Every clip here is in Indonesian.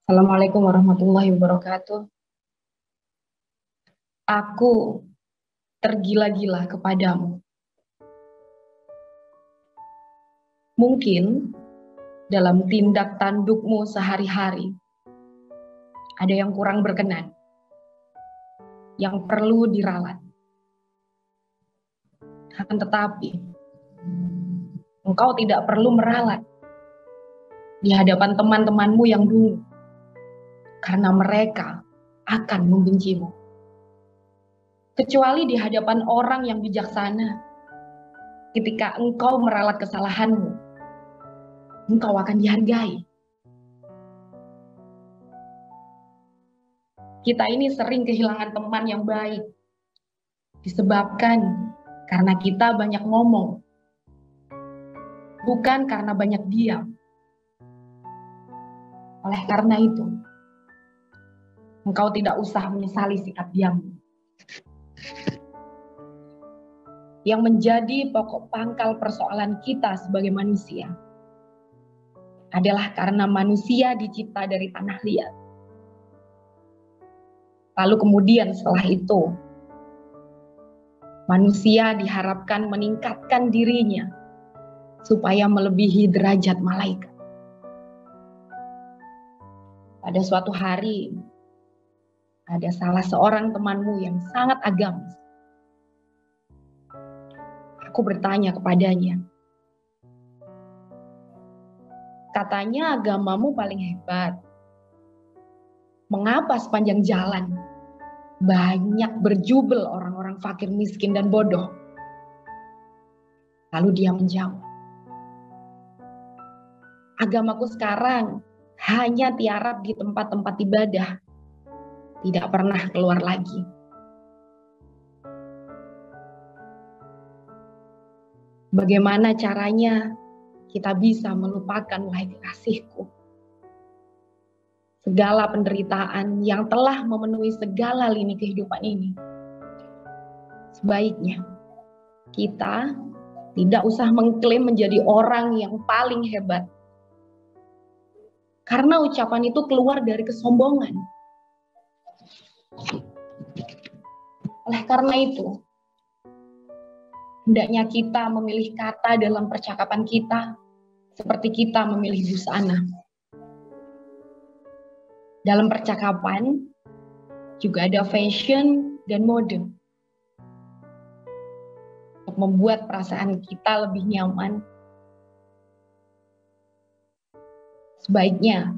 Assalamualaikum warahmatullahi wabarakatuh. Aku tergila-gila kepadamu. Mungkin dalam tindak tandukmu sehari-hari ada yang kurang berkenan, yang perlu diralat. Akan tetapi, engkau tidak perlu meralat di hadapan teman-temanmu yang dulu, karena mereka akan membencimu. Kecuali di hadapan orang yang bijaksana, ketika engkau meralat kesalahanmu, engkau akan dihargai. Kita ini sering kehilangan teman yang baik, disebabkan karena kita banyak ngomong, bukan karena banyak diam. Oleh karena itu, engkau tidak usah menyesali sikap diammu. Yang menjadi pokok pangkal persoalan kita sebagai manusia adalah karena manusia dicipta dari tanah liat. Lalu kemudian setelah itu, manusia diharapkan meningkatkan dirinya supaya melebihi derajat malaikat. Pada suatu hari, ada salah seorang temanmu yang sangat agamis. Aku bertanya kepadanya, katanya agamamu paling hebat. Mengapa sepanjang jalan banyak berjubel orang-orang fakir, miskin, dan bodoh? Lalu dia menjawab, agamaku sekarang hanya tiarap di tempat-tempat ibadah, tidak pernah keluar lagi. Bagaimana caranya kita bisa melupakan, wahai kekasihku, segala penderitaan yang telah memenuhi segala lini kehidupan ini? Sebaiknya kita tidak usah mengklaim menjadi orang yang paling hebat, karena ucapan itu keluar dari kesombongan. Oleh karena itu, hendaknya kita memilih kata dalam percakapan kita seperti kita memilih busana. Dalam percakapan juga ada fashion dan mode. Untuk membuat perasaan kita lebih nyaman, sebaiknya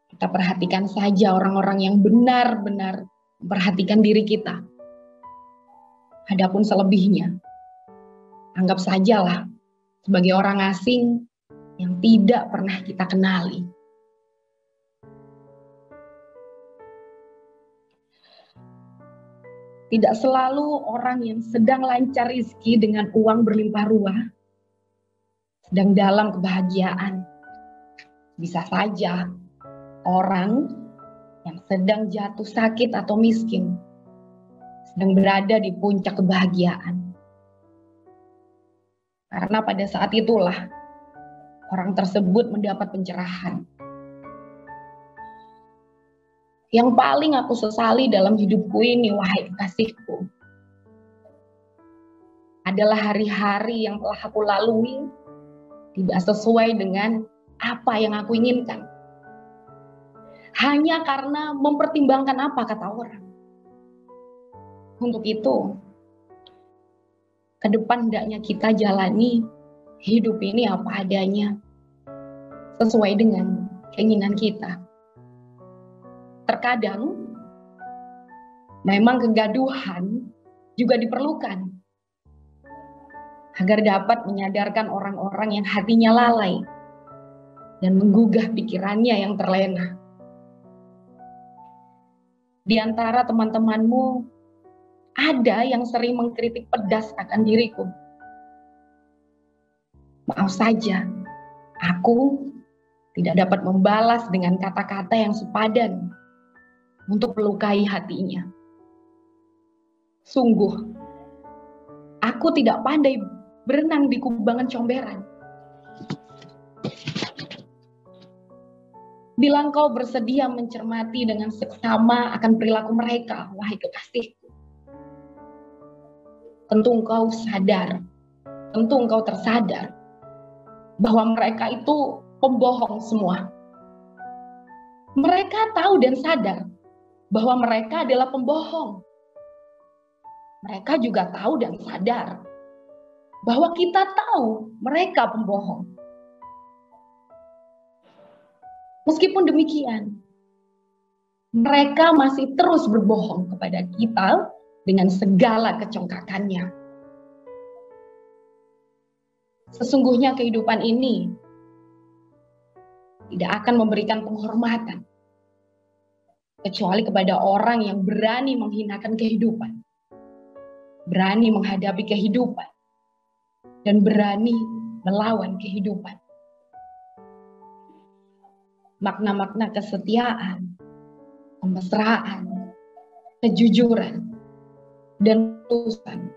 kita perhatikan saja orang-orang yang benar-benar memperhatikan diri kita. Adapun selebihnya, anggap sajalah sebagai orang asing yang tidak pernah kita kenali. Tidak selalu orang yang sedang lancar rezeki dengan uang berlimpah ruah sedang dalam kebahagiaan. Bisa saja orang yang sedang jatuh sakit atau miskin sedang berada di puncak kebahagiaan. Karena pada saat itulah orang tersebut mendapat pencerahan. Yang paling aku sesali dalam hidupku ini, wahai kekasihku, adalah hari-hari yang telah aku lalui tidak sesuai dengan apa yang aku inginkan. Hanya karena mempertimbangkan apa kata orang. Untuk itu, ke depan hendaknya kita jalani hidup ini apa adanya, sesuai dengan keinginan kita. Terkadang, memang kegaduhan juga diperlukan agar dapat menyadarkan orang-orang yang hatinya lalai dan menggugah pikirannya yang terlena. Di antara teman-temanmu, ada yang sering mengkritik pedas akan diriku. Maaf saja, aku tidak dapat membalas dengan kata-kata yang sepadan untuk melukai hatinya. Sungguh, aku tidak pandai berenang di kubangan comberan. Bila engkau bersedia mencermati dengan seksama akan perilaku mereka, wahai kekasihku, tentu engkau sadar, tentu engkau tersadar bahwa mereka itu pembohong semua. Mereka tahu dan sadar bahwa mereka adalah pembohong. Mereka juga tahu dan sadar bahwa kita tahu mereka pembohong. Meskipun demikian, mereka masih terus berbohong kepada kita dengan segala kecongkakannya. Sesungguhnya kehidupan ini tidak akan memberikan penghormatan kecuali kepada orang yang berani menghinakan kehidupan, berani menghadapi kehidupan, dan berani melawan kehidupan. Makna-makna kesetiaan, kemesraan, kejujuran, dan ketulusan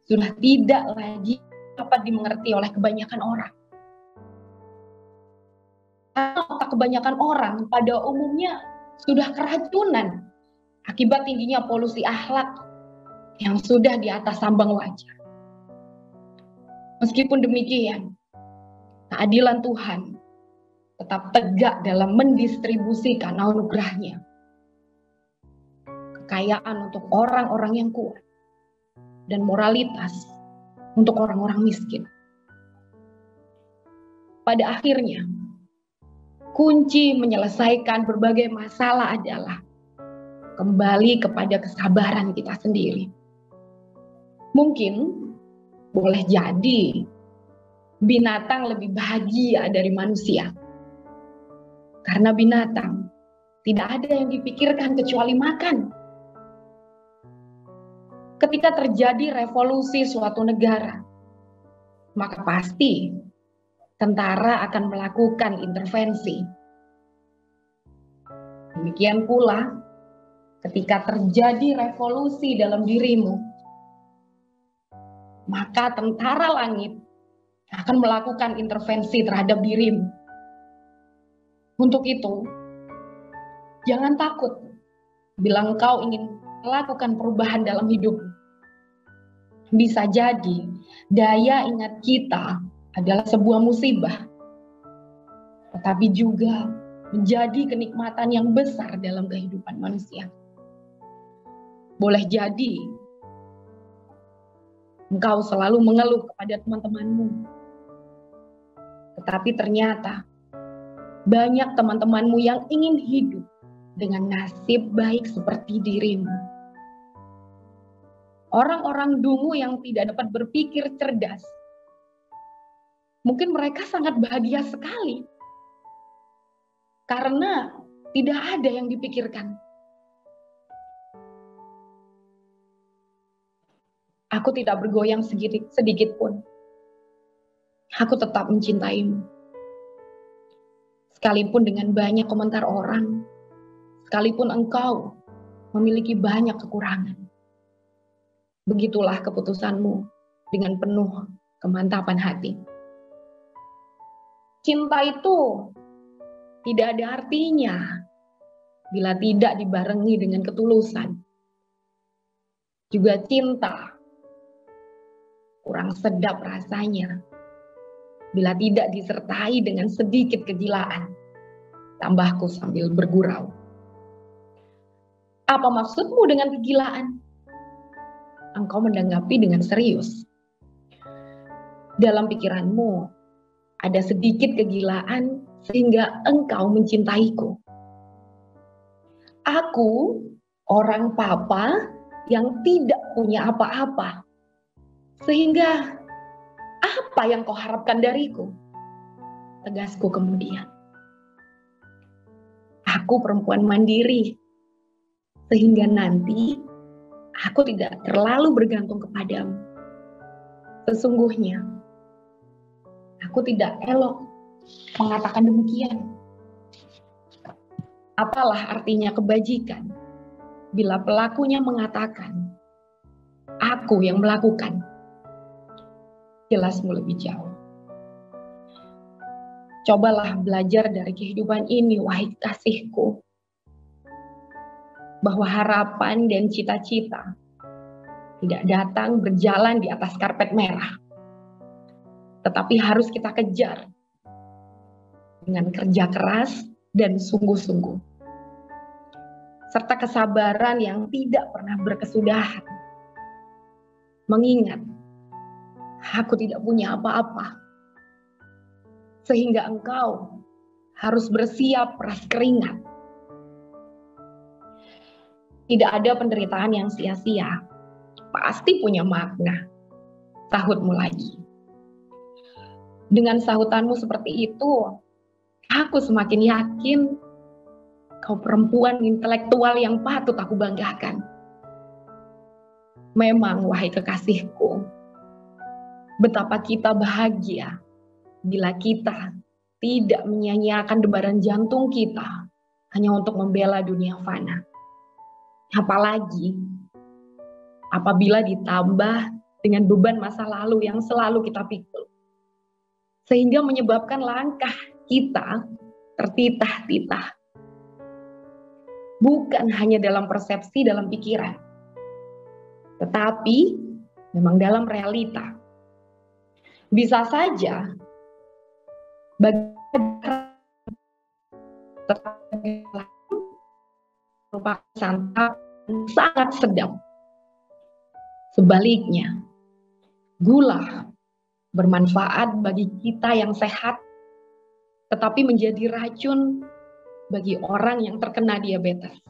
sudah tidak lagi dapat dimengerti oleh kebanyakan orang. Karena otak kebanyakan orang pada umumnya sudah keracunan akibat tingginya polusi akhlak yang sudah di atas ambang wajar. Meskipun demikian, keadilan Tuhan tetap tegak dalam mendistribusikan anugerahnya. Kekayaan untuk orang-orang yang kuat dan moralitas untuk orang-orang miskin. Pada akhirnya, kunci menyelesaikan berbagai masalah adalah kembali kepada kesabaran kita sendiri. Mungkin boleh jadi binatang lebih bahagia dari manusia. Karena binatang tidak ada yang dipikirkan kecuali makan. Ketika terjadi revolusi suatu negara, maka pasti tentara akan melakukan intervensi. Demikian pula, ketika terjadi revolusi dalam dirimu, maka tentara langit akan melakukan intervensi terhadap dirimu. Untuk itu, jangan takut bila engkau ingin melakukan perubahan dalam hidup. Bisa jadi daya ingat kita adalah sebuah musibah, tetapi juga menjadi kenikmatan yang besar dalam kehidupan manusia. Boleh jadi engkau selalu mengeluh kepada teman-temanmu, tetapi ternyata banyak teman-temanmu yang ingin hidup dengan nasib baik seperti dirimu. Orang-orang dungu yang tidak dapat berpikir cerdas, mungkin mereka sangat bahagia sekali karena tidak ada yang dipikirkan. Aku tidak bergoyang sedikit pun. Aku tetap mencintaimu. Sekalipun dengan banyak komentar orang, sekalipun engkau memiliki banyak kekurangan. Begitulah keputusanmu dengan penuh kemantapan hati. Cinta itu tidak ada artinya bila tidak dibarengi dengan ketulusan. Juga cinta kurang sedap rasanya bila tidak disertai dengan sedikit kegilaan. Tambahku sambil bergurau. Apa maksudmu dengan kegilaan? Engkau menanggapi dengan serius. Dalam pikiranmu ada sedikit kegilaan sehingga engkau mencintaiku. Aku orang papa yang tidak punya apa-apa. Sehingga apa yang kau harapkan dariku? Tegasku kemudian. Aku perempuan mandiri. Sehingga nanti aku tidak terlalu bergantung kepadamu. Sesungguhnya aku tidak elok mengatakan demikian. Apalah artinya kebajikan bila pelakunya mengatakan, aku yang melakukan. Jelasmu lebih jauh. Cobalah belajar dari kehidupan ini, wahai kasihku, bahwa harapan dan cita-cita tidak datang berjalan di atas karpet merah, tetapi harus kita kejar dengan kerja keras dan sungguh-sungguh, serta kesabaran yang tidak pernah berkesudahan. Mengingat, aku tidak punya apa-apa, sehingga engkau harus bersiap peras keringat. Tidak ada penderitaan yang sia-sia, pasti punya makna, sahutmu lagi. Dengan sahutanmu seperti itu, aku semakin yakin kau perempuan intelektual yang patut aku banggakan. Memang, wahai kekasihku, betapa kita bahagia bila kita tidak menyia-nyiakan debaran jantung kita hanya untuk membela dunia fana. Apalagi apabila ditambah dengan beban masa lalu yang selalu kita pikul, sehingga menyebabkan langkah kita tertitah-titah. Bukan hanya dalam persepsi, dalam pikiran, tetapi memang dalam realita. Bisa saja merupakan santap sangat sedap. Sebaliknya, gula bermanfaat bagi kita yang sehat, tetapi menjadi racun bagi orang yang terkena diabetes.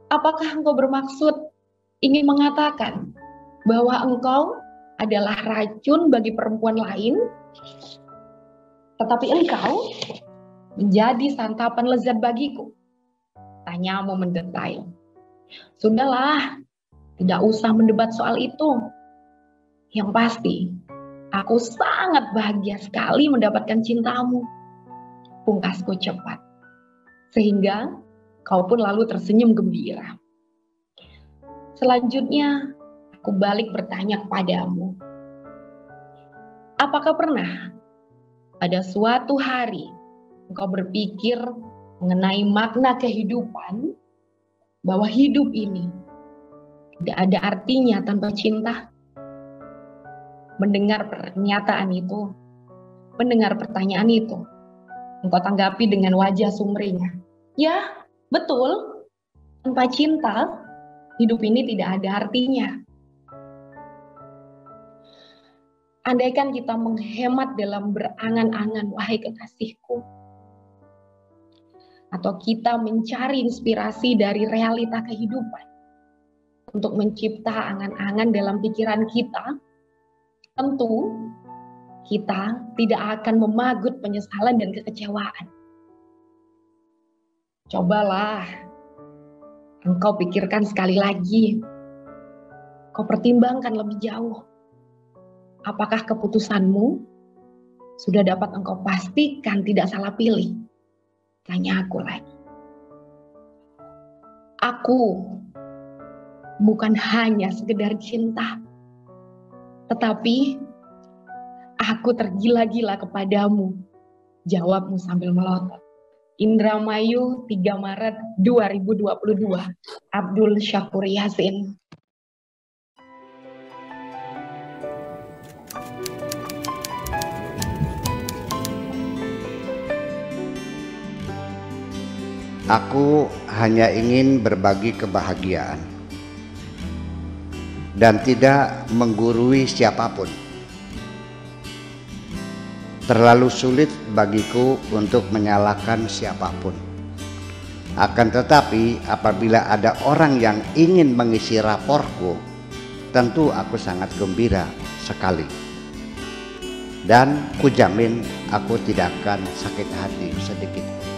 Apakah engkau bermaksud ingin mengatakan bahwa engkau adalah racun bagi perempuan lain, tetapi engkau menjadi santapan lezat bagiku? Tanyamu mendetail. Sudahlah, tidak usah mendebat soal itu. Yang pasti, aku sangat bahagia sekali mendapatkan cintamu. Pungkasku cepat. Sehingga kau pun lalu tersenyum gembira. Selanjutnya, aku balik bertanya kepadamu. Apakah pernah pada suatu hari engkau berpikir mengenai makna kehidupan, bahwa hidup ini tidak ada artinya tanpa cinta? Mendengar pernyataan itu, mendengar pertanyaan itu, engkau tanggapi dengan wajah sumringah. Ya, betul. Tanpa cinta, hidup ini tidak ada artinya. Andaikan kita menghemat dalam berangan-angan, wahai kekasihku, atau kita mencari inspirasi dari realita kehidupan untuk mencipta angan-angan dalam pikiran kita, tentu kita tidak akan memagut penyesalan dan kekecewaan. Cobalah engkau pikirkan sekali lagi, kau pertimbangkan lebih jauh. Apakah keputusanmu sudah dapat engkau pastikan tidak salah pilih? Tanya aku lagi. Aku bukan hanya sekedar cinta, tetapi aku tergila-gila kepadamu. Jawabmu sambil melotot. Indramayu, 3 Maret 2022. Abdul Syakur Yasin. Aku hanya ingin berbagi kebahagiaan dan tidak menggurui siapapun. Terlalu sulit bagiku untuk menyalahkan siapapun. Akan tetapi apabila ada orang yang ingin mengisi raporku, tentu aku sangat gembira sekali. Dan kujamin aku tidak akan sakit hati sedikit.